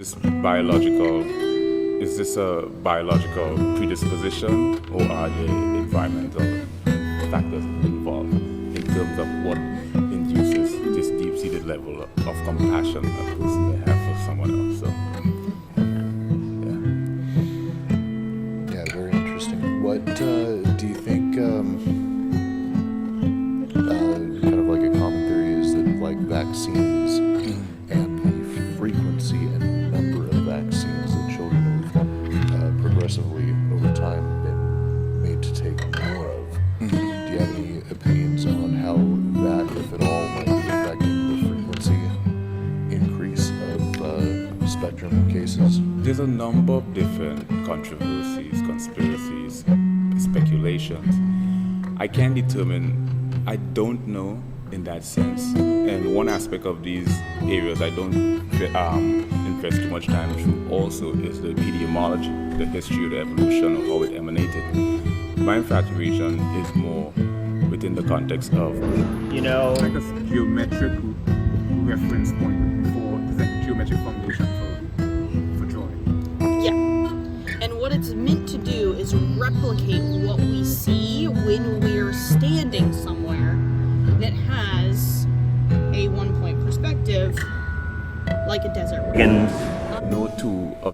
Is this a biological predisposition, or are there environmental factors involved in terms of what induces this deep-seated level of compassion a person may have for someone else? So, yeah, very interesting. What do you think? Kind of like a common theory is that like vaccines and the frequency and number of vaccines that children have progressively over time been made to take more of. Do you have any opinions on how that, if at all, might be affecting the frequency increase of spectrum cases? there's a number of different controversies, conspiracies, speculations. I can't determine, I don't know in that sense. And one aspect of these areas I don't invest too much time through also is the epidemiology, the history of the evolution of how it emanated. My infatuation is more within the context of, You know, like a geometric reference point for the geometric foundation for joy. Yeah. And what it's meant to do is replicate what we see when we're standing somewhere that has a one-point perspective, like a desert. again, no two of